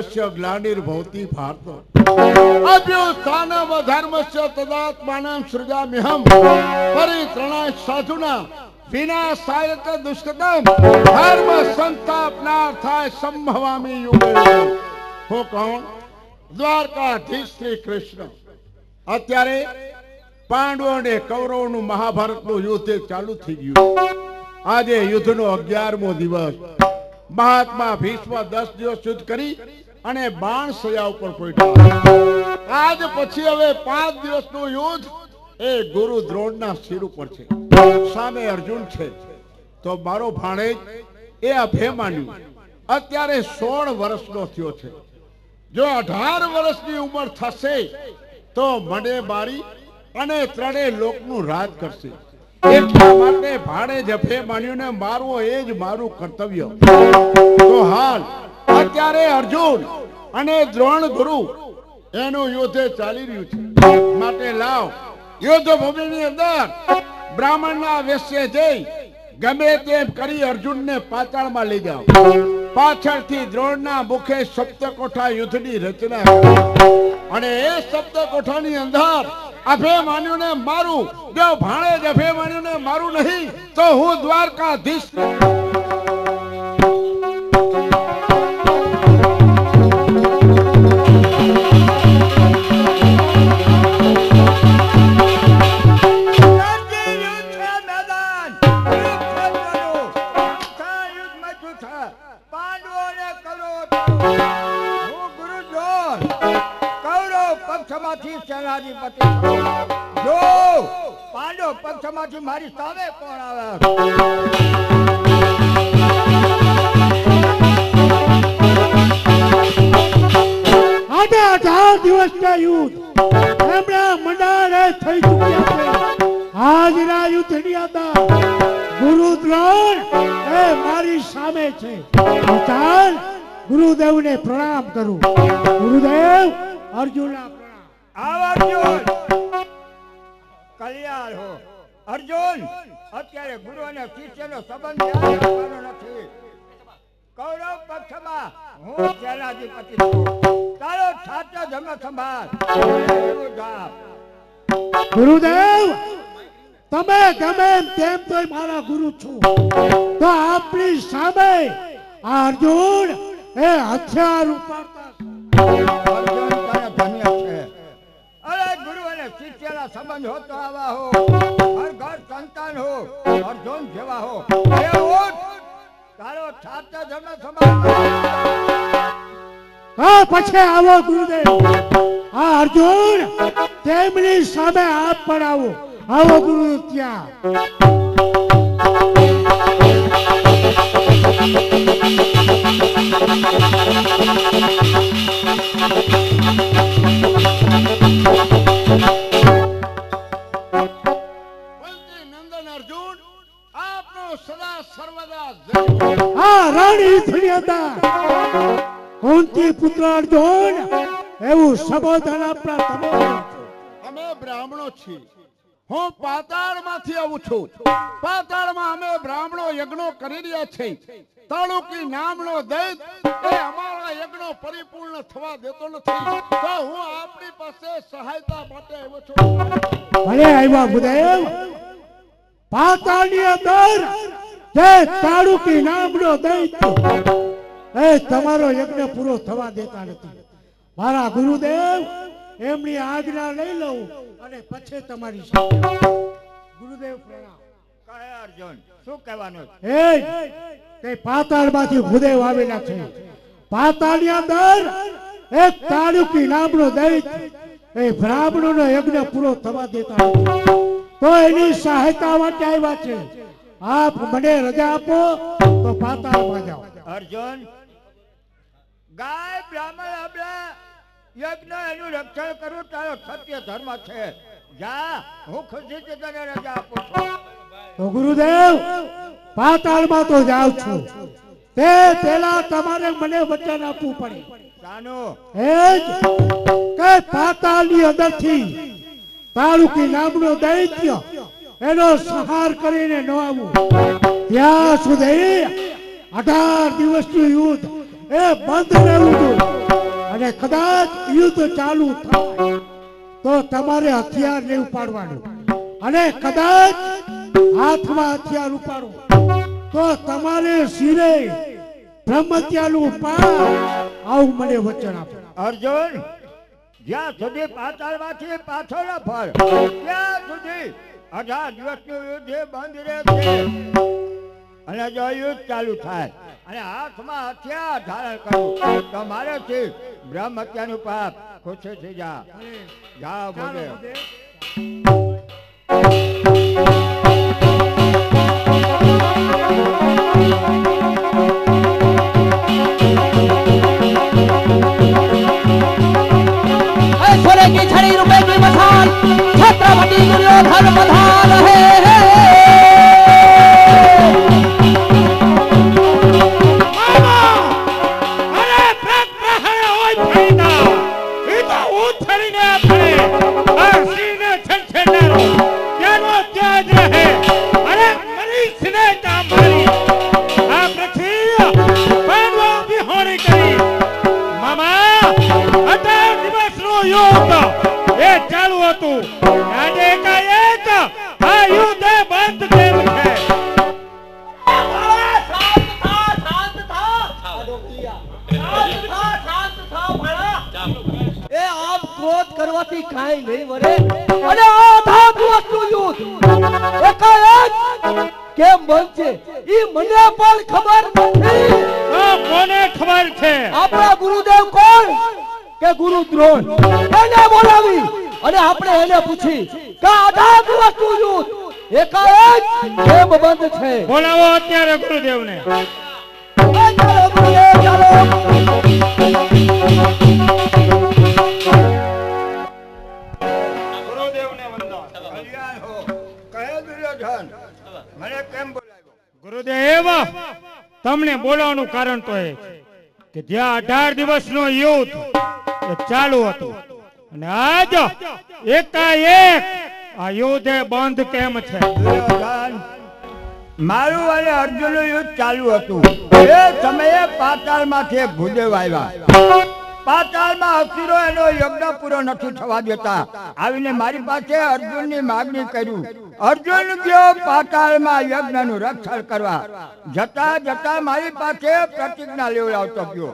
ધર્મસ્ય ગ્લાનિર્ભવતિ ભારત અભ્યુત્થાનમ ધર્મસ્ય તદાત્માનં સૃજામ્યહમ પરિત્રણાય સાધુના વિનાશાય દુષ્કૃતમ ધર્મ સંસ્થાપનાર્થાય સંભવામિ યુગે. હું કોણ? દ્વારકાધીશ શ્રી કૃષ્ણ. અત્યારે પાંડવો અને કૌરવોનું મહાભારતનું યુદ્ધ ચાલુ થઈ ગયું. આજે યુદ્ધનો 11મો દિવસ. મહાત્મા ભીષ્મ 10 દિવસ યુદ્ધ કરી અને બાણ સયા ઉપર પડ્યા. આજ પછી હવે 5 દિવસનું યુદ્ધ એ ગુરુ દ્રોણના શિર ઉપર છે. સામે અર્જુન છે. તો મારો ભાણેજ એ અભિમાન્યુ અત્યારે 16 વર્ષનો થયો છે. જો 18 વર્ષની ઉંમર થશે તો મને મારી અને 3 લોકનું રાજ કરશે. એટલા માટે ભાણેજ અભિમાન્યુને મારવો એ જ મારું કર્તવ્ય. તો હાલ અત્યારે અર્જુન અને દ્રોણ ગુરુ એનું યુદ્ધ ચાલી રહ્યું છે. માટે લાવ યુદ્ધ ભૂમિની અંદર બ્રાહ્મણના વેશ્ય જઈ ગમે તેમ કરી અર્જુનને પાતાળમાં લઈ જાઓ. પાછળથી દ્રોણના મુખે સપ્તકોઠા યુદ્ધની રચના અને એ સપ્તકોઠાની અંદર અભિમાન્યુને મારું. જો ભાણેજ અભિમાન્યુને મારું નહીં તો હું દ્વારકાધીશ. જો પાંડવ પક્ષમાંથી મારી સામે કોણ આવે? 18 દિવસના યુદ્ધ એમના મંડારે થઈ ચૂક્યા છે. આજના યુદ્ધની અંદર ગુરુ દ્રોણ એ મારી સામે છે. ચાલ ગુરુદેવને પ્રણામ કરું. ગુરુદેવ અર્જુનના અર્જુન કલ્યાણ હો. અર્જુન અત્યારે ગુરુ અને શિષ્યનો સંબંધ નથી. કૌરવ પક્ષમાં હું સેનાધિપતિ છું. તારો સાચો ધર્મ સંભાળ. ગુરુદેવ તમે ગમે તેમ તો મારા ગુરુ છો. તો આપની સામે અર્જુન એ હથિયાર ઉપાડતા શિષ્યના સંબંધ હો તો આવા હો. હર ઘર સંતાન હો. અર્જુન જેવા હો. તારો સાચો ધર્મ સંભાળ. પછી આવો ગુરુદેવ. આ અર્જુન તેમની સામે આપ પણ આવો. આવો ગુરુ ત્યાં. કુંતી પુત્ર અર્જુન એવું સંબોધન આપણા તમે. અમે બ્રાહ્મણો છીએ. હું પાતાળમાંથી આવું છું. પાતાળમાં અમે બ્રાહ્મણો યજ્ઞો કરી રહ્યા છીએ. તાલુકી નામનો દૈત એ અમારા યજ્ઞો પરિપૂર્ણ થવા દેતો નથી. તો હું આપની પાસે સહાયતા માટે આવ્યો છું. ભલે આવ્યા ગુરુદેવ. પાતાળની અંદર જે તાલુકી નામનો દૈત એ તમારો યજ્ઞ પૂરો થવા દેતા નથી. મારા ગુરુદેવ એમની આજ્ઞા લઈ લઉં અને પછી તમારી સાથે. ગુરુદેવ પ્રણામ. કહે અર્જુન શું કહેવાનું? તે પાતાળમાંથી ગુરુદેવ આવેલા છે. પાતાળની અંદર એક તાલુકી નામનો દૈત એ બ્રાહ્મણોનો યજ્ઞ પૂરો થવા દેતા નથી. તો એની સહાયતા માટે આવ્યા છે. આપ મને રજા આપો તો પાતાળમાં જાઓ. અર્જુન ગાય બ્રાહ્મણ આપણા યજ્ઞ એનું રક્ષણ કરું તારો સત્ય ધર્મ છે. જા હું ખુશીથી તને રજા આપું છું. તો ગુરુદેવ પાતાળમાં તો જાઉં છું. તે પેલા તમારે મને વચન આપવું પડે. જાનું એ જ કે પાતાળની અંદરથી તાલુકી નામનો દૈત્ય એનો સંહાર કરીને ન આવવું ત્યાં સુધી 18 દિવસનું યુદ્ધ એ બંધ રહેવું જોઈએ. અને કદાચ યુદ્ધ ચાલુ થાય તો તમારે હથિયાર નહીં ઉપાડવાનું, અને કદાચ હાથમાં હથિયાર ઉપાડો તો તમારે શિરે બ્રહ્મત્યાનું પાપ. આવું મને વચન આપો. અર્જુન, જ્યાં સુધી પાતાળમાંથી પાછો ન ફર ત્યાં સુધી 18 દિવસનું યુદ્ધ એ બંધ રહેશે. અને જો યુદ્ધ ચાલુ થાય અને હાથમાં હથિયાર ધારણ કરવું તો મારેથી બ્રહ્મ હત્યાનું પાપ ખુશી થઈ જા બોલે. सोने की छड़ी रुपए की मसाल छत्रपति दुर्योधन प्रधान है। કરવાથી કાઈ નહીં વરે અને આ ધાતુનું યુદ્ધ એકાએક કેમ બનશે ઈ મને પણ ખબર નથી. કોને ખબર છે? આપણા ગુરુદેવ કોણ કે ગુરુ દ્રોણ એને બોલાવી અને આપણે એને પૂછી કે આ ધાતુનું યુદ્ધ એકાએક કેમ બંધ છે. બોલાવો અત્યારે ગુરુદેવને. ચાલો ગુરુદેવ ચાલો. ગુરુદેવ, તમને બોલાવવાનું કારણ તો એ કે જ્યાં 18 દિવસનું યુદ્ધ એ ચાલુ હતું અને આજ એકાએક આ યુદ્ધ બંધ કેમ છે? મારું અને અર્જુનનું યુદ્ધ ચાલુ હતું એ સમયે પાતાળમાંથી એક ભૂદેવ આવ્યા. પાતાળમાં અસુરો એનો યજ્ઞ પૂરો નથી થવા દેતા. આવીને મારી પાસે અર્જુનની માગણી કર્યું. અર્જુન ગયો પાતાળમાં યજ્ઞનું રક્ષણ કરવા. જતા જતા મારી પાસે પ્રતિજ્ઞા લેવડાવતો ગયો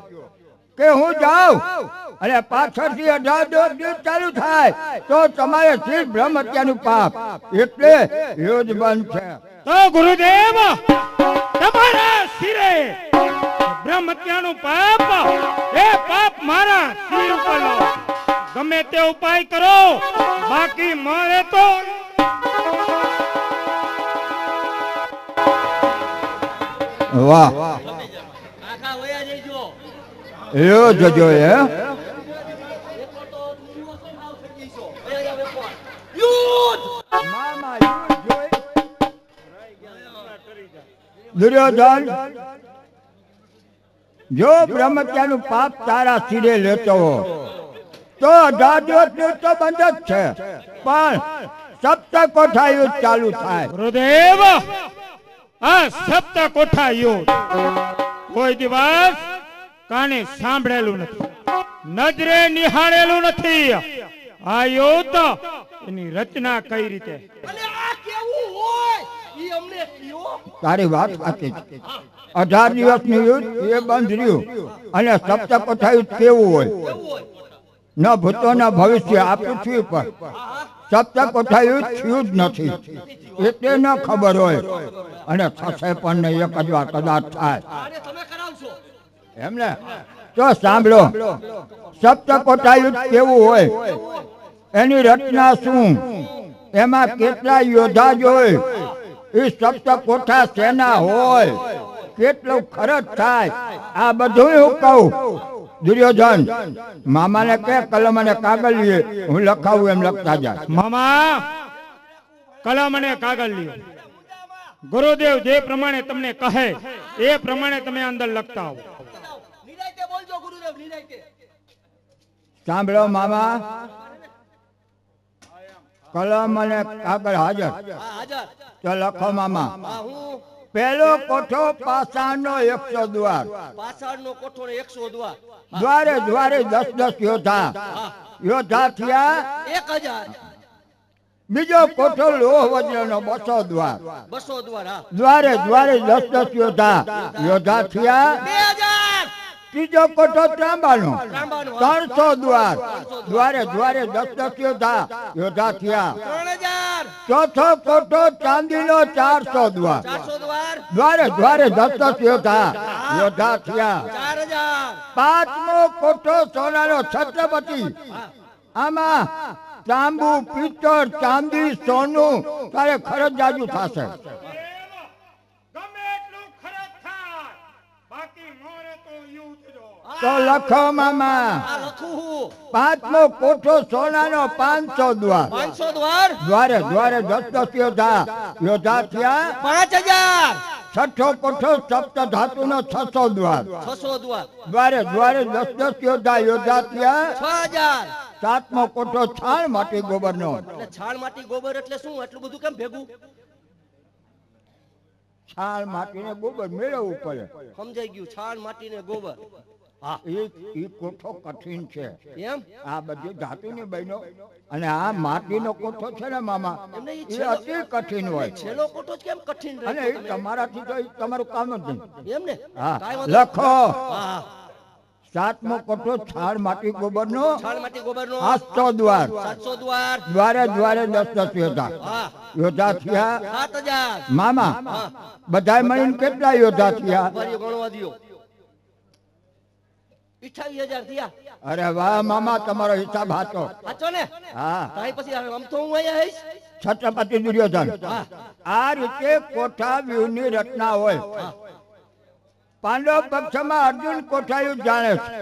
કે હું જાઉં અને પાછળથી 18 દિવસ ચાલુ થાય તો તમારે શિર બ્રહ્મ હત્યાનું પાપ, એટલે યુદ્ધ બંધ છે. તો ગુરુદેવ, તમારા શિરે બ્રહ્મ હત્યાનું પાપ, એ પાપ મારા શિર ઉપર લો. ગમે તે ઉપાય કરો, બાકી મારે તો વાહ યો જજો હે. દુર્યોધન, જો બ્રહ્મત્યાનું પાપ તારા શિરે લેતો હો તો 18 દિવસનું તો બંધ જ છે, પણ સપ્તકોઠા યુદ્ધ ચાલુ થાય. ગુરુદેવ, આ સપ્તકોઠા યુદ્ધ કોઈ દિવસ કાને સાંભળેલું નથી, નજરે નિહાળેલું નથી. આ યુદ્ધ એની રચના કઈ રીતે? અને આ કેવું હોય ઈ અમને કયો. તારી વાત સાચી છે. 18 દિવસનું યુદ્ધ એ બંધ રહ્યું અને સપ્તકોઠા યુદ્ધ કેવું હોય? ન ભૂતો ન ભવિષ્ય આ પૃથ્વી પર સપ્તકોઠા યુદ્ધ થયું જ નથી, એટલે ન ખબર હોય અને થશે પણ નહીં. એક જ વાર કદાચ થાય એમને તો સાંભળો. સપ્તકોઠા યુદ્ધ કેવું હોય, એની રચના શું, એમાં કેટલા યોદ્ધા જોય, એ સપ્તકોઠા સેના હોય, કેટલું ખર્ચ થાય, આ બધું હું કહું. દુર્યોધન, મામાને કે કલમ અને કાગળ લઈએ, હું લખાવું એમ લખતા જાય. મામા, કલમ અને કાગળ લ્યો. ગુરુદેવ જે પ્રમાણે તમને કહે એ પ્રમાણે તમે અંદર લખતા આવો. નિરાયતે બોલજો ગુરુદેવ, નિરાયતે. સાંભળો મામા, કલમ અને કાગળ હાજર, હા હાજર. તો લખો મામા. હા હું પહેલો કોઠો પાષાણનો 100 દ્વાર, પાછળનો કોઠો ને 100 દ્વાર, દ્વારે દ્વારે 10 યોદ્ધા, યોદ્ધા થયા 1000, બીજો કોઠો લોહ વજ્રનો 200 દ્વાર, 200 દ્વાર, હા, દ્વારે દ્વારે 10 યોદ્ધા, યોદ્ધા થયા 2000, ત્રીજો કોઠો ત્રાંબાનો ત્રાંબાનો, 300 દ્વાર, દ્વારે દ્વારે 10 યોદ્ધા, યોદ્ધા થયા 3000, ચોથો કોઠો ચાંદીનો 400 દ્વાર, 400 દ્વાર, દ્વારે દ્વારે 10 યોદ્ધા, યોદ્ધા થયા 4000, પાંચમો કોઠો સોનાનો છત્રપતિ, આમાં તાંબુ પિત્તળ ચાંદી સોનું તારે ખરજ જાજુ થશે. ગમે એટલું ખરાબ થાય બાકી મોરે તો યુદ્ધ જો. તો લખો મામા. આ લખું હું. પાંચમો કોઠો સોનાનો 500 દ્વાર, 500 દ્વાર, દ્વારે દ્વારે 10 યોદ્ધા, યોદ્ધા થયા 5000, છઠ્ઠો કોઠો સપ્ત ધાતુનો 600 દ્વાર, 600 દ્વાર, દ્વારે દ્વારે 10 યોદ્ધા, યોદ્ધા થયા 6000. સાતમો કોઠો છાણ માટી ગોબરનો, એટલે છાણ માટી ગોબર એટલે શું? એટલું બધું કેમ ભેગું? છાણ માટીને ગોબર મેળવવું પડે. સમજાઈ ગયું, છાણ માટી ને ગોબર. હા, એ કોઠો કઠિન છે. એમ આ બધી ધાતુની બહેનો અને આ માટીનો કોઠો છે ને મામા, એમને ઈ એ અતિ કઠિન હોય છેલ્લો કોઠો જ કેમ કઠિન અને રહે? એ તમારાથી તો ઈ તમારું કામ જ નહીં. એમ ને? હા, કાંઈ વાંધો લખો. હા, સાતમો કોઠો છાણ માટી ગોબરનો છાણ માટી ગોબરનો 800 દ્વાર, 700 દ્વાર, દ્વારે દ્વારે 10 યોદ્ધા, હા, યોદ્ધા થયા 7000. મામા. બધાય મળીને કેટલા યોદ્ધા થયા? ઉભારીઓ ગણવા દ્યો. 28000 થયા. અરે વાહ મામા, તમારો હિસાબ હાચો. સાચો ને? હા, તાઈ પછી આમ તો હું અહીંયા આવીશ. છત્રપતિ દુર્યોધન. આ રીતે કોઠા વ્યૂહની રચના હોય. પાંડવ પક્ષમાં અર્જુન કોઠાયું જાણે છે.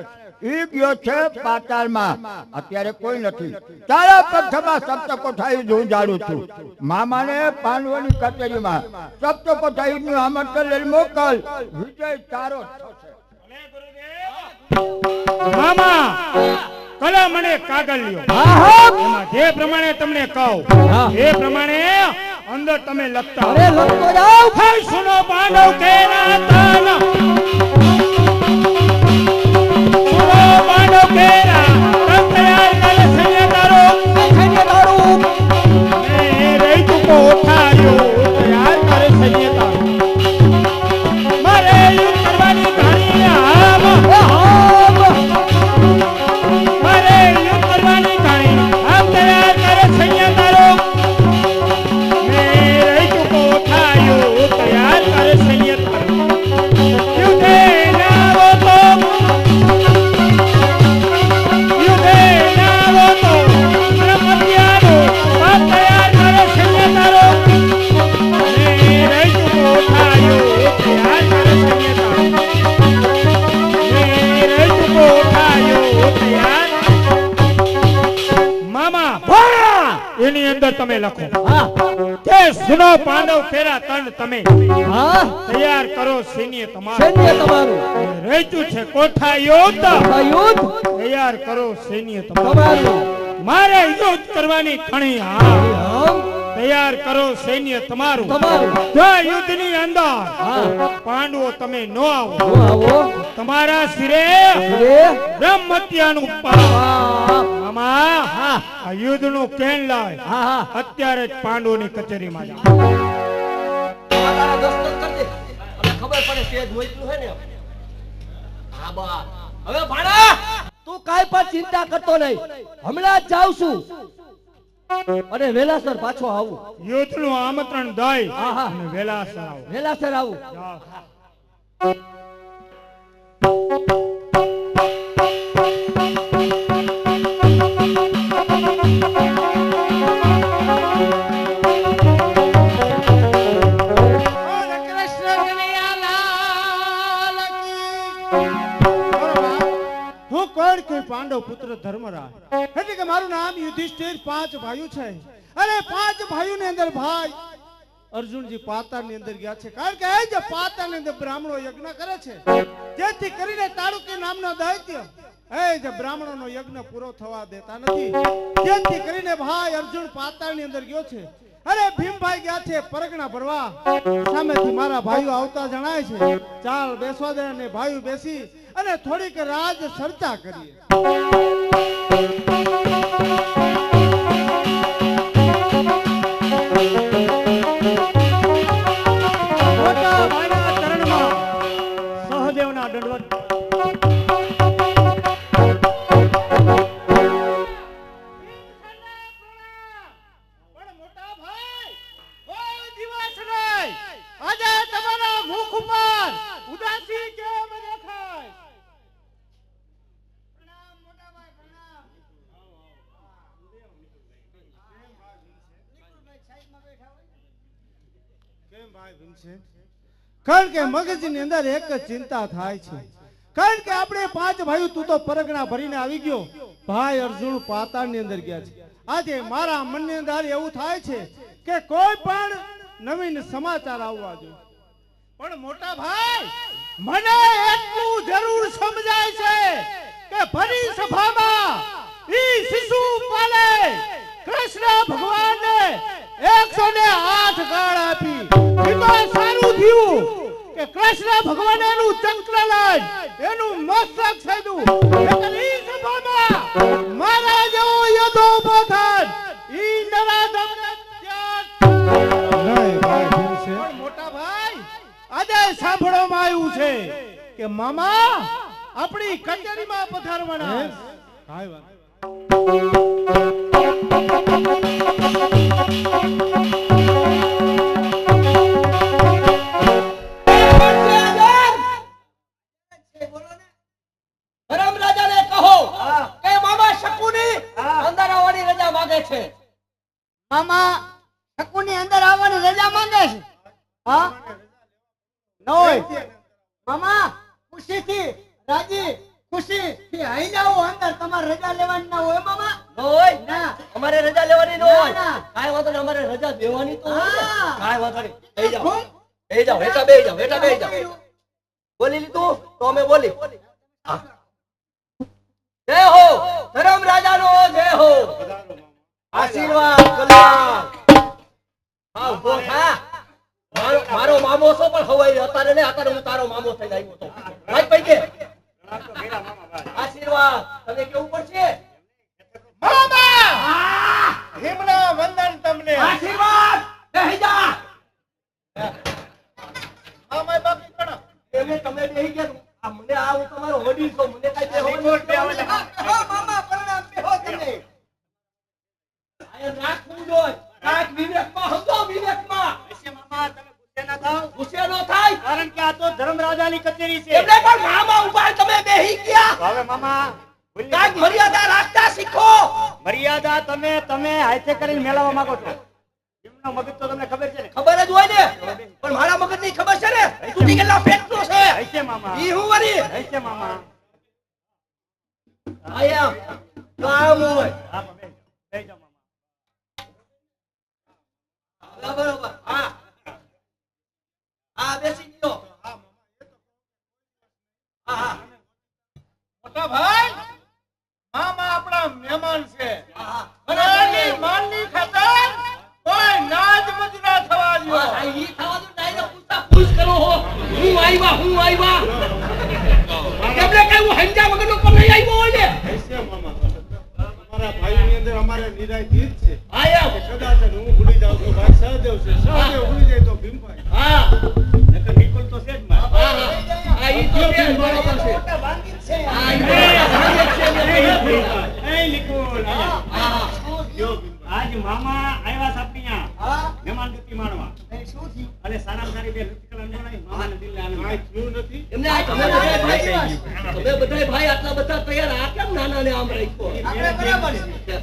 ઈ ગયો છે પાતાળમાં, અત્યારે કોઈ નથી. તારા પક્ષમાં સપ્ત કોઠાયું હું જાણું છું. મામાને પાંડવોની કચેરીમાં સપ્ત કોઠાયુંનું આમંત્રણ લઈને મોકલ, વિજય તારો થશે. મામા કલા મને કાગળ લ્યો, એમાં જે પ્રમાણે તમને કહું એ પ્રમાણે અંદર તમે લખતા અરે લખતો જાવ. હે સુનો પાંડવ કેરા તન, સુનો પાંડવ કેરા તન તૈયાર કરે સૈન્ય તારો, સૈન્ય તારું, ને રહી તું કોઠાયો તૈયાર કરે સૈન્ય તારો. મારે યુદ્ધ કરવાની ઘણી આમ, મારે યુદ્ધ કરવાની ઘણી આમ તૈયાર કરે સૈન્ય તારો, ને રહી તું કોઠાયો તૈયાર કરે સૈન્ય તારો. યુદ્ધે નાવો તો, યુદ્ધે નાવો તો બ્રહ્મત્યાનો બાપ તૈયાર કરે સૈન્ય તારો, ને રહી તું કોઠાયો તૈયાર કરે સૈન્ય તારો, ને રહી તું કોઠાયો તૈયાર. મામા એની અંદર તમે લખો કે સુનો પાંડવ તેરા તન તમે હા, તૈયાર કરો સૈન્ય તમારું, સૈન્ય તમારું, રહેતું છે કોઠા યોદ્ધ યુદ્ધ તૈયાર કરો સૈન્ય તમારું. તમારું, મારે યુદ્ધ કરવાની ઘણી હા, આમ તૈયાર કરો સૈન્ય તમારું. તમારું. જો યુદ્ધની અંદર હા, પાંડવો તમે ન આવો, તો આવો તમારા શિરે રે. બ્રહ્મત્યાનું પાપ. હા, મામા આ યુદ્ધનું કેન લાય, હા, હા. અત્યારે જ પાંડવોની કચેરીમાં જાઓ. તારા દસ્તક કર દે. અમને ખબર પડે તેજ હોઈતું હે ને. હા બા. હવે ભાણા તું કાઈ પણ ચિંતા કરતો નહીં. હમણાં જ જાઉં છું અને વેલાસર પાછો આવું. યુદ્ધનું આમંત્રણ દઈ હા, હા. અને વેલાસર આવો. વેલાસર આવું. જાઓ. હું કોણ કે પાંડવ પુત્ર ધર્મરાજ, એટલે કે મારું નામ યુધિષ્ઠિર, 5 ભાઈઓ છે. અરે 5 ભાઈઓની અંદર ભાઈ અર્જુનજી પાતાળની અંદર ગયા છે, કારણ કે એ જે પાતાળની અંદર બ્રાહ્મણો યજ્ઞ કરે છે, જેથી કરીને તાડુકી નામનો દૈત્ય એ જે બ્રાહ્મણોનો યજ્ઞ પૂરો થવા દેતા નથી, જેથી કરીને ભાઈ અર્જુન પાતાળની અંદર ગયો છે અરે ભીમભાઈ ગયા છે પરગણા ભરવા. સામેથી મારા ભાઈઓ આવતા જણાય છે. ચાલ બેસવા દે અને ભાઈઓ બેસી અને થોડીક રાજ ચર્ચા કરીએ. મોટા ભાઈના ચરણમાં સહદેવના દંડવત. પણ મોટા ભાઈ કોઈ દિવસ નહીં આજે તમારા મુખ ઉપર ઉદાસી કેમ દેખાય? પ્રણામ મોટા ભાઈ, પ્રણામ. કેમ ભાઈ વિન્સેન્ટ? કારણ કે મગજની અંદર એક જ ચિંતા થાય છે. કારણ કે આપણે પાંચ ભાઈઓ, તું તો પરગણા ભરીને આવી ગયો, ભાઈ અર્જુન પાતાળની અંદર ગયા છે. આજે મારા મનની અંદર એવું થાય છે કે કોઈ પણ નવીન સમાચાર આવવા જોઈએ. પણ મોટા ભાઈ મને એટલું જરૂર સમજાય છે કે ભરી સભામાં ઈ શિશુપાલે કૃષ્ણ ભગવાનને 108 ગાળ આપી. એ તો સારું થયું કે કૃષ્ણ ભગવાન એનું ચક્ર લઈ એનું મસ્તક છેડ્યું. નહીંતર ઈ સભામાં મારા જેવો યોદ્ધો ઉભો થાત. ઈ નરાધમને ત્યાગ. પણ મોટા ભાઈ આજે સાંભળવામાં આવ્યું છે કે મામા આપણી કચેરીમાં પધારવાના. કાંઈ વાત. ધર્મરાજાને કહો કે મામા શકુની અંદર આવવાની રજા માંગે છે. મામા શકુની અંદર આવવાની રજા માંગે છે. હા નોય મામા ખુશીથી રાજી ખુશીથી આઈ જાઓ અંદર. તમારે રજા લેવાની ના હોય મામા? હોય ના, અમારે રજા લેવાની ન હોય. ના. કાંઈ વાંધો નહીં, અમારે રજા દેવાની તો હોય ને. હા. કાંઈ વાંધો નહીં. બેહી જાઓ, બેહી જાઓ, હેઠા બેહી જાઓ, હેઠા બેહી જાઓ. બોલી લીધું તો અમે બોલી. હા. જય હો ધર્મરાજાનો, જય હો. આશીર્વાદ કલ્યાણ. હા ઉભો થા. મારો મામો છો પણ હવાઈ અત્યારે ને અત્યારે હું તારો મામો થઈને આવ્યો તો. ભાઈ પૈકે આશીર્વાદ તમે કેવું પડશે. મામા હિમના વંદન તમને. આશીર્વાદ બેહી જા. મામા બાકી કરો. એમે તમે બેહી ગયા. આ મને આ હું તમારો વડીલ છું, મને કઈ બેહવાની. મામા પ્રણામ, બેહો તમે. આ રાખવું જોઈએ. કાંઈક વિવેકમાં સમજો, વિવેકમાં. ગુસ્સે ન થાય. કારણ કે આ તો ધર્મરાજાની કચેરી છે. એમને પણ મામા ઉભા તમે બેહી ગયા. હવે મામા કાંઈક મર્યાદા રાખતા શીખો. મર્યાદા તમે હાથે કરીને મેળવવા માંગો છો. એમનો મગજ તો તમને ખબર છે ને. ખબર જ હોય ને, પણ મારા મગજની ખબર છે ને. તૂટી ગયેલા પેટનો છે. હશે મામા, ઈ હું વળી હશે મામા. આયા કામ હોય. હા બેહી જાઓ મામા. બરોબર. હા હા બેસી ગયો. હા હા મોટા ભાઈ મામા આપણા મહેમાન છે. હા. અને એની માનની ખાતર કોઈ નાજ મજરા થવા દો. આ ઈ થવા દો. ડાયરેક્ટ પૂછ કરો હો. હું આવ્યા. કેમને કઈ હું હંજા વગરનો કોણ નહીં આવ્યો હોય ને. હશે મામા. અમારા ભાઈની અંદર અમારે નિરાયતી જ છે. આયા. કદાચ હું ભૂલી જાઉં તો ભાઈ સહદેવ છે. સહદેવ ભૂલી જાય તો ભીમભાઈ. હા નકર નિકોલ તો છે જ મારે. હા હા ઈ તો છે બરોબર છે. મોટા વાંગી છે. હા ઈ બરોબર છે. એ નિકોલ. હા હા જો આજ મામા આવ્યા છે આપણી અહીંયા હા મહેમાન ગતિ માણવા. એ શું થયું? અને સારામાં સારી બે ઋતિકલા અનુભવાય મામાના દિલને આનંદ કાંઈ થાય. થયું નથી. એમને આ તમે બધાય ભાઈ આટલા બધા તૈયાર. આ કેમ નાના ને આમ રાખ્યો. આપણે બરાબર છે.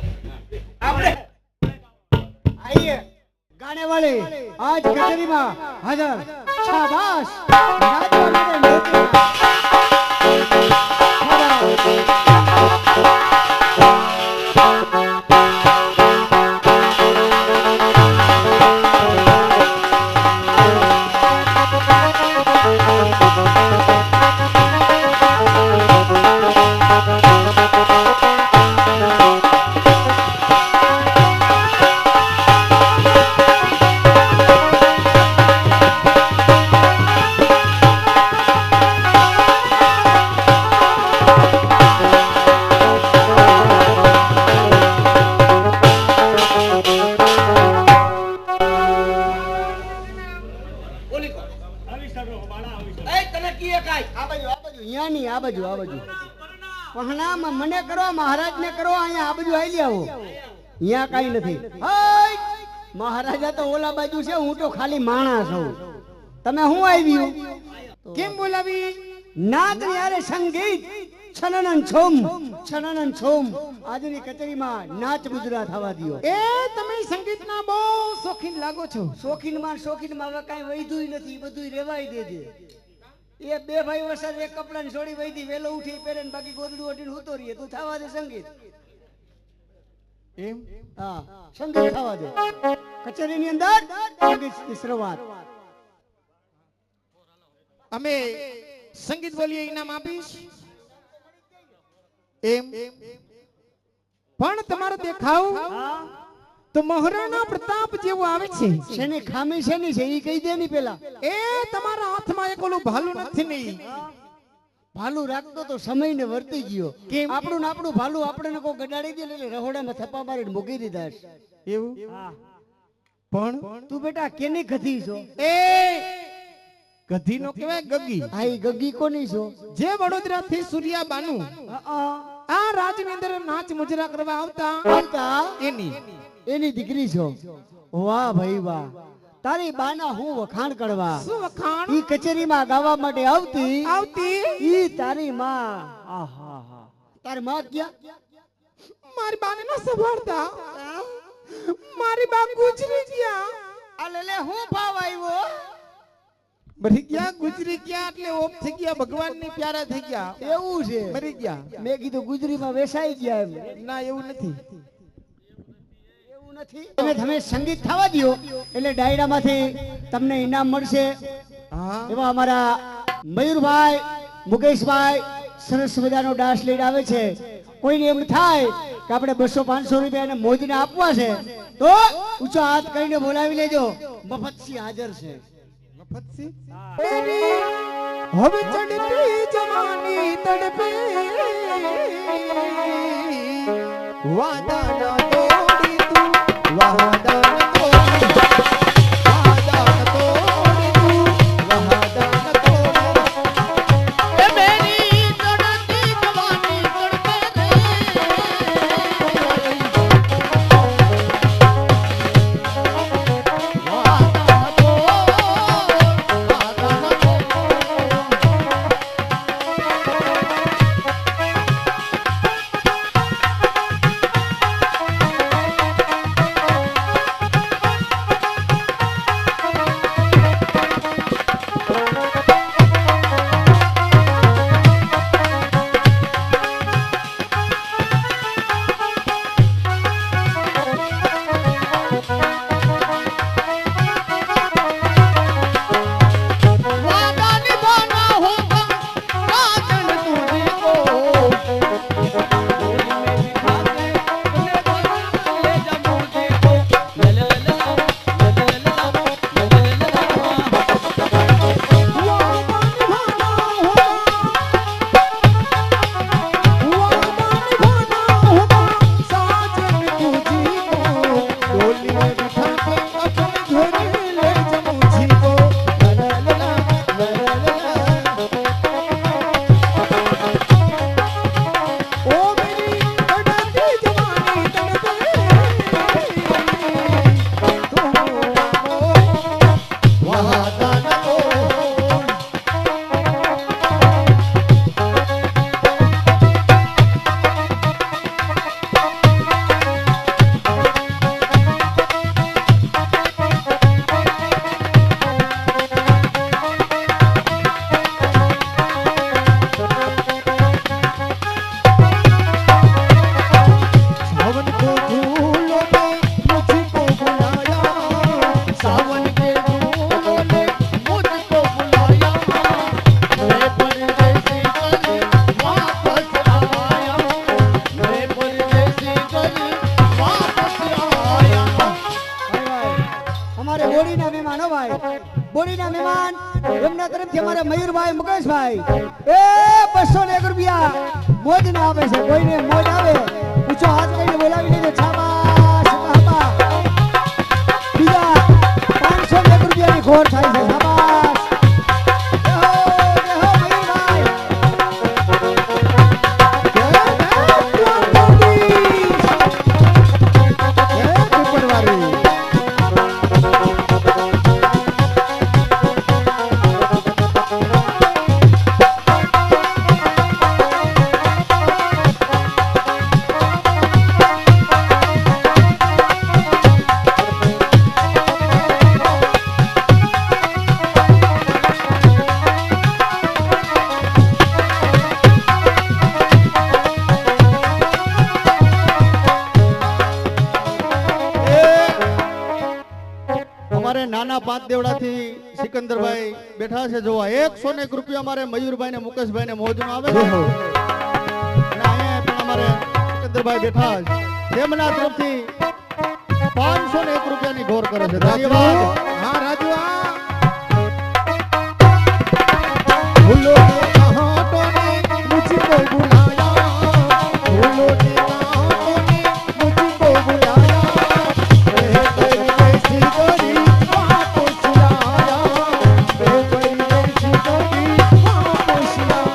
આપણે आइए गाने वाले आज कचहरी में हाजिर शाबाश राजवा मेरे नौकरी का। એ તને કીએ કાઈ આ બાજુ અહીંયા નહીં, આ બાજુ પહણામાં મને કરો, મહારાજને કરો, અહીંયા આ બાજુ આવી આવો. અહીંયા કાઈ નથી. હાય! મહારાજા તો ઓલા બાજુ છે, હું તો ખાલી માણસ છું. તમે હું આવ્યું? કેમ બોલાવી? નાદ યારે સંગીત છનનન છોમ, છનનન છોમ. આજની કચેરીમાં નાચ મુજરા થવા દ્યો. એ તમે સંગીતના બહુ શોખીન લાગો છો. શોખીનમાં હવે કાંઈ વૈધું નથી, બધું રેવાઈ દેજે. એ બે ભાઈ વરસાદ એક કપડાની જોડી વૈધી, વેલો ઉઠી પહેરે ને બાકી ગોદડું ઓઢીને સૂતો રહીએ. તું થવા દે સંગીત. એમ? હા, સંગીત થવા દે. કચેરીની અંદર સંગીતની શરૂઆત. અમે સંગીત બોલીએ ઇનામ આપીશ. એમ? પણ તમારો દેખાવ તો મહારાણા પ્રતાપ જેવો આવે છે. શેની ખામી શેની છે ઈ કહી દે ની પેલા. એ તમારા હાથમાં એક ઓલું ભાલું નથી નહીં. ભાલું રાખતો તો સમયને વર્તી ગયો. કેમ? આપણું ને આપણું ભાલું આપણને કોઈ ગડાડી દે એટલે રહોડામાં થપ્પા મારીને મૂકી દીધા છે. એવું? હા. પણ તું બેટા કેની ગધી છો? એ ગધી નો કહેવાય ગગી. હા, ઈ ગગી કોની છો? જે વડોદરા થી સૂર્યાબાનું આ રાજની અંદર નાચ મુજરા કરવા આવતા એની દીકરી છો. વાહ ભાઈ વાહ, તારી બાના હું વખાણ કરવા. શું વખાણ? ઈ કચેરીમાં ગાવા માટે આવતી ઈ તારી માં. આહા, તારી માં ક્યાં? મારી બાને ન સંભાળતા. મારી બા ગુજરી ગયા. આ લે હું ભાવ આવ્યો? મરી ગયા, ગુજરી ગયા એટલે ઓમ થઈ ગયા, ભગવાનની પ્યારા થઈ ગયા. એવું છે? મરી ગયા. મેં કીધું ગુજરીમાં વેસાઈ ગયા એમ. ના, એવું નથી. તમે સંગીત થવા દો એટલે ડાયરામાંથી તમને ઇનામ મળશે. એવા અમારા મયુરભાઈ, મુકેશભાઈ સરસ મજાનો ડાન્સ લઈને આવે છે. કોઈને એમ થાય કે આપણે 200-500 રૂપિયા મોદીને આપવા છે તો ઊંચો હાથ કરીને બોલાવી લેજો. મફતસી હાજર છે. મફતસી? હવે ચડતી જવાની તડપે વાદા ના તોડી તું, વાદા ના તોડી, વાદા ના તોડી તું, વાદા ના તોડી. એ મેરી ચડતી જવાની તડપે બોડીના મહેમાન એમના તરફથી અમારા મયુરભાઈ, મુકેશભાઈ એ 201 રૂપિયા મોજ ના આપે છે. કોઈને મોજ આવે ઊંચો હાથ કરીને બોલાવી લેજો. શાબાશ, બાબા. બીજા 501 રૂપિયાની ખોર થાય છે. શાબાશ. નાના પાંચ દેવડાથી સિકંદરભાઈ બેઠા છે જોવા 101 રૂપિયા અમારે મયુરભાઈ ને મુકેશભાઈ ને મોજનો આવે છે અને અહીંયા પણ અમારે સિકંદરભાઈ બેઠા છે તેમના તરફથી 501 રૂપિયાની ઘોર કરે છે ધન્યવાદ હા રાજુ હા ભૂલો ને કહાટો ને મુझको बुलाया भूलो ने कहाटो ने मुझको बुलाया मैं तेरी ऐसी गरी आपको सुनाया मैं तेरी ऐसी गरी आपको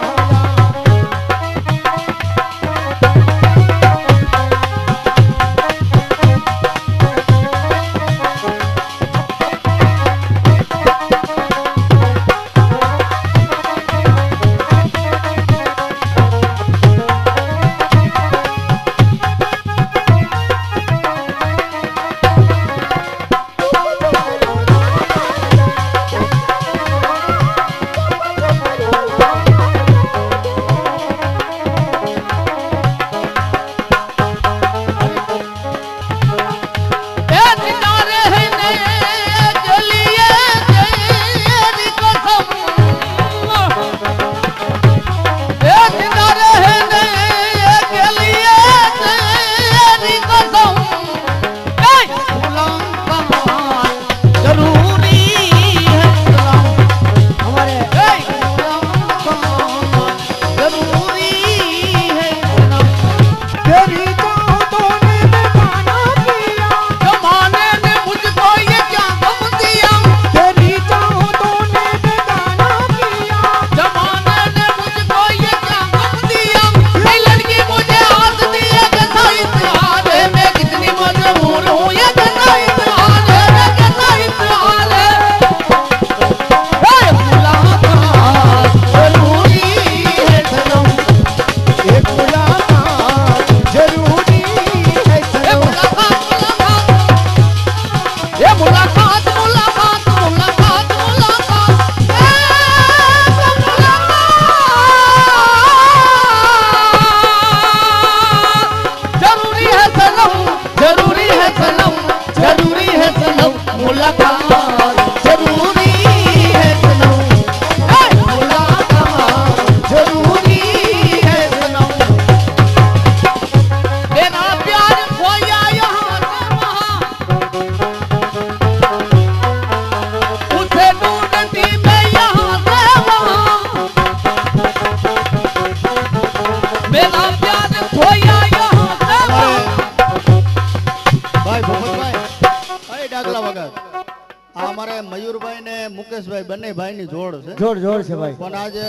મયુરભાઈ ને મુકેશભાઈ બંને ભાઈ ની જોડ છે જોડ છે ભાઈ પણ આજે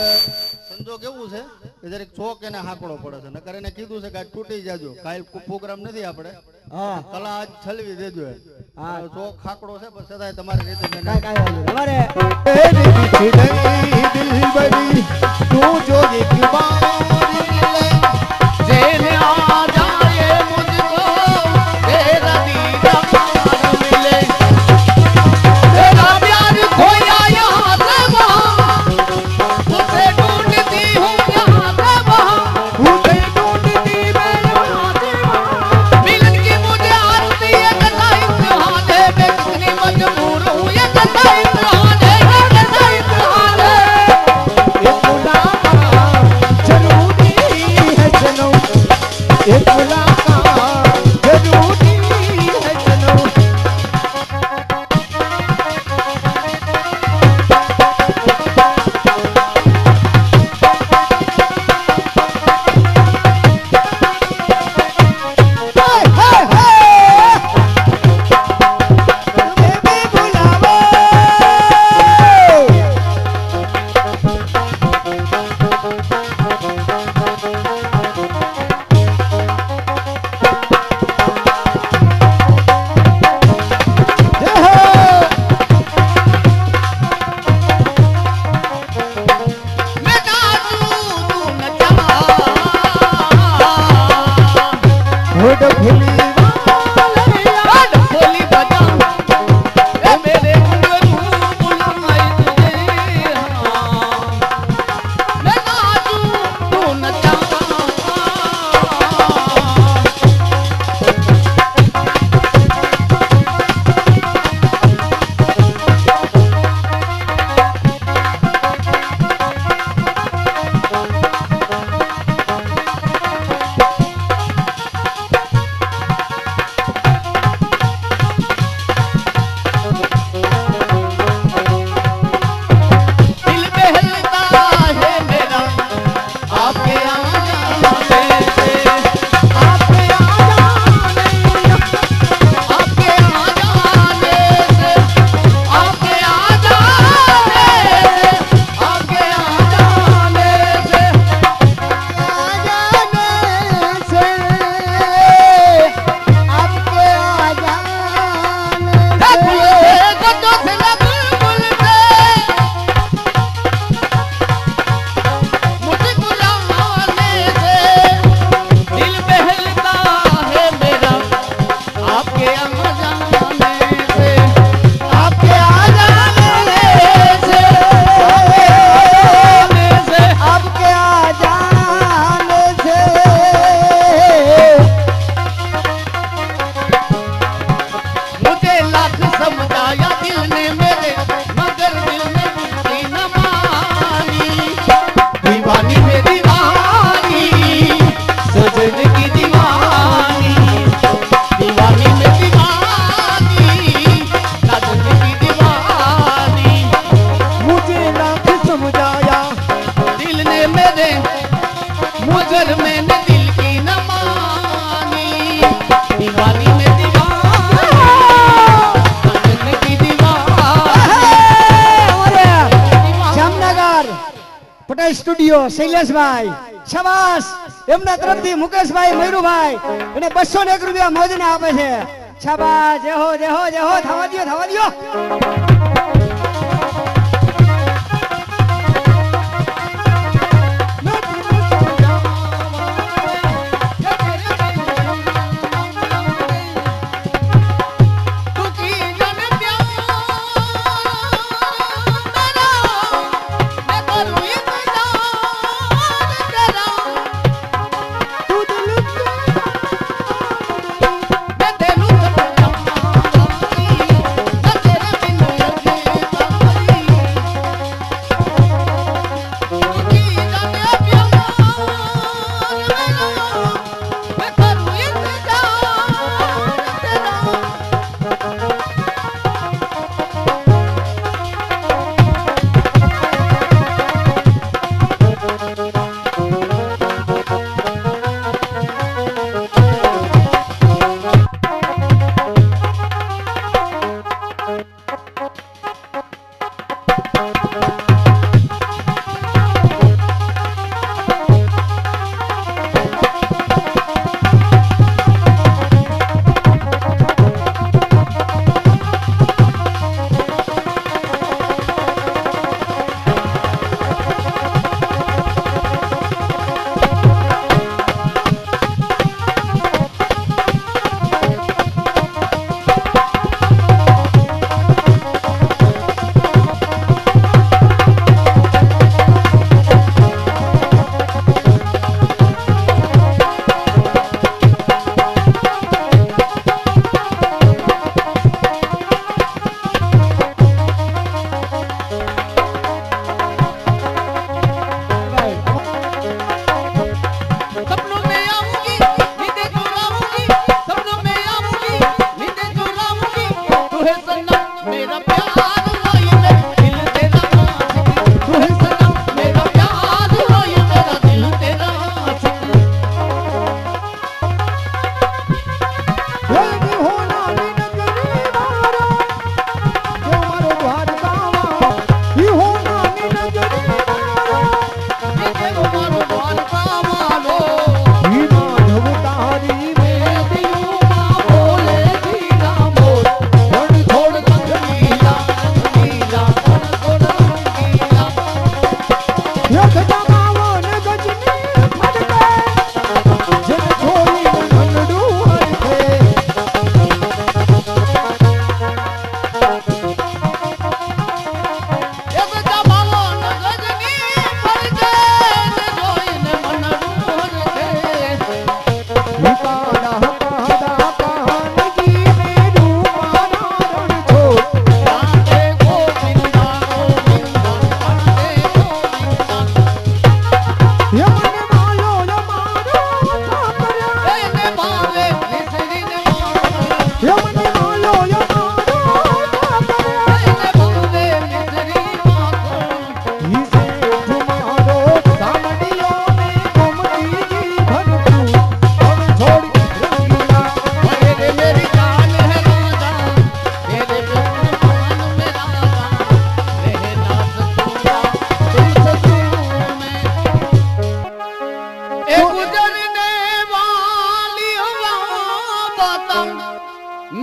સંજોગ એવું છે કે જરીક ચોક એને હાંકડો પડે છે નકર એને કીધું છે કે આજ તૂટી જાજો કાલ પ્રોગ્રામ નથી આપણે હા કલા આજ છલવી દેજો હા ચોક હાંકડો છે પણ સદાય તમારી રીતે અમારે તું જો એક બાર જેને આ જાए मुझको तेरा दीदार मिले तेरा प्यार खोया यहाँ से वहाँ उसे ढूंढती हूँ यहाँ से वहाँ उसे ढूंढती मैं यहाँ से वहाँ मिलन की मुझे आरती है कथा इम्तिहान है मैं कितनी मजबूर हूँ ये कथा इम्तिहान है ये कथा इम्तिहान है ये मुलाकात जरूरी है जनो ये मुलाकात जरूरी है जनो પટેલ સ્ટુડિયો શૈલેષભાઈ શાબાશ એમના તરફથી મુકેશભાઈ મયુરભાઈ અને 201 રૂપિયા મોજને આપે છે શાબાશ જય હો જય હો જય હો થવા દ્યો થવા દ્યો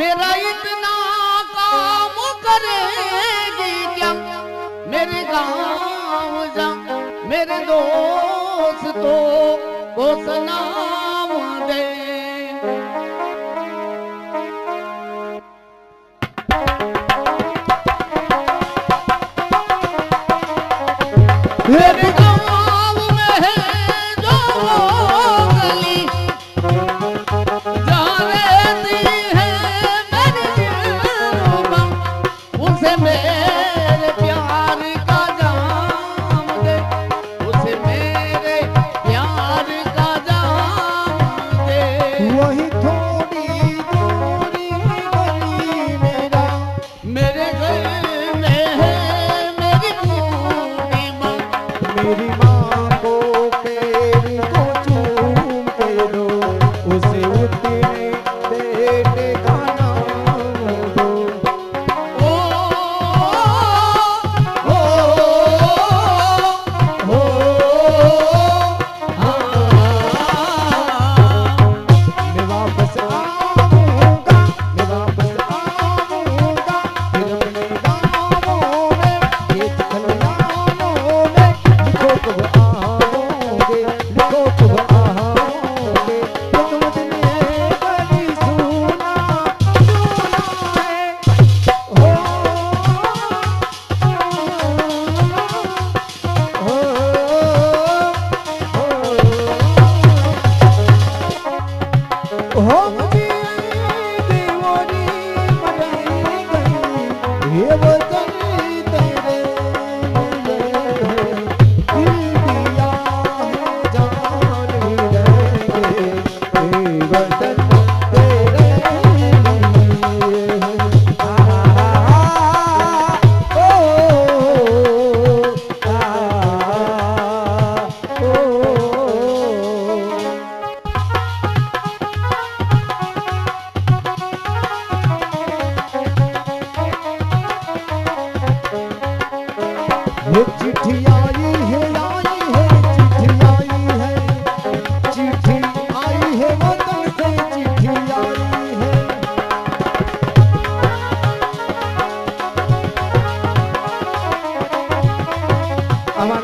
मेरा इतना काम करेगी क्या मेरे गाँव जा मेरे दोस्तों को सलाम दे। मेरे गाँव में है जो गली जहाँ रहती है मेरी रूबा, उसे मेरे प्यार का जाम दे, उसे मेरे प्यार का जाम दे। वही थोड़ी दूरी गली मेरा मेरे घर में है मेरी बूढ़ी माँ, मेरी माँ को पैर को चूम के दो, उसे उतने बेटे का नाम दो। ओ, ओ, ओ,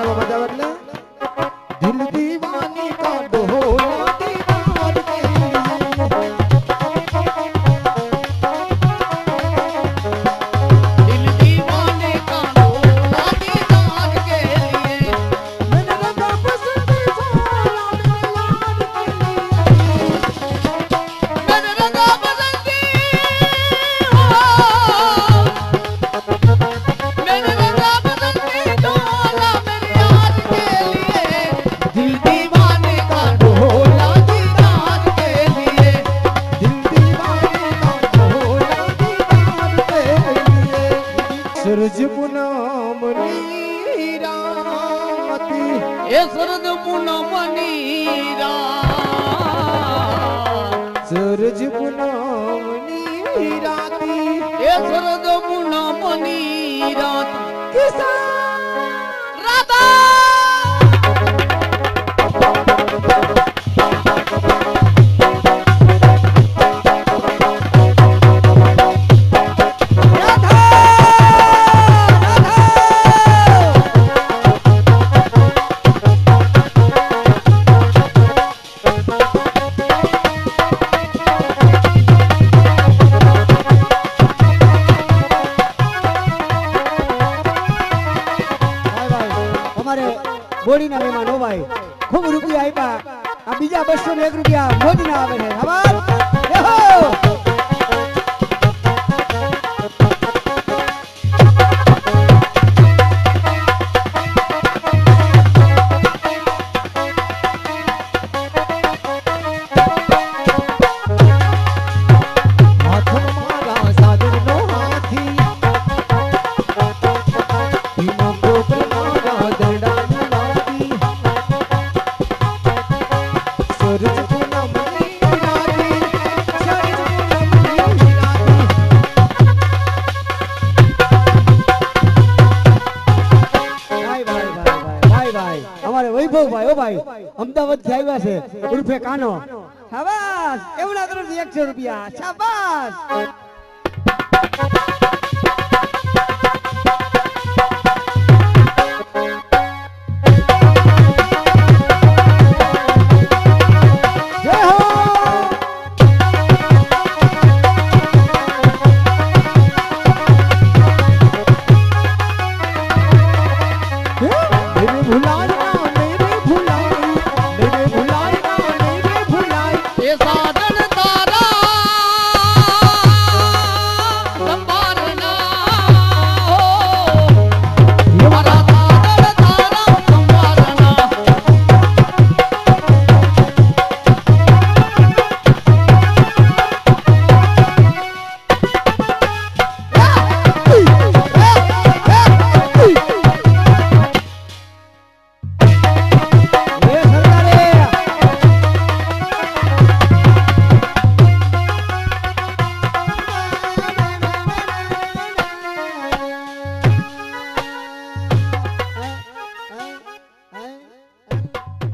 નો મજા એટલે દિલ દીવાની કા ઢોલા દીવાર કે दिल दीवाने का ढोला दीदार के लिए मैंने रंगा पसंद वाला मैंने रंगा बदलती मैंने रंगा बदलती ढोला मेरे यार के लिए दिल दीवाने का ढोला दीदार के लिए दिल दीवाने का ढोला दीवार के लिए सूरज पूनम नीराती ये सरद पूनम नीरा सूरज पूनम नीराती ये सरद पूनम नीरा राधा અમારે બોડીના મહેમાન હો ભાઈ ખૂબ રૂપિયા આપ્યા આ બીજા 201 રૂપિયા મોદીના આવે છે ખબર એહો હાથ મારા સાજનનો હાથી ધીમા કોકલ મારા દરડાની લાતી સૂરજ પૂનમ નીરાતી સૂરજ પૂનમ નીરાતી ભાઈ અમારે વૈભવભાઈ ઓ ભાઈ અમદાવાદ થી આવ્યા છે ઉર્ફે કાનો શાબાશ એવડા તરફથી 100 રૂપિયા શાબાશ જય હો દિલ ભુલાને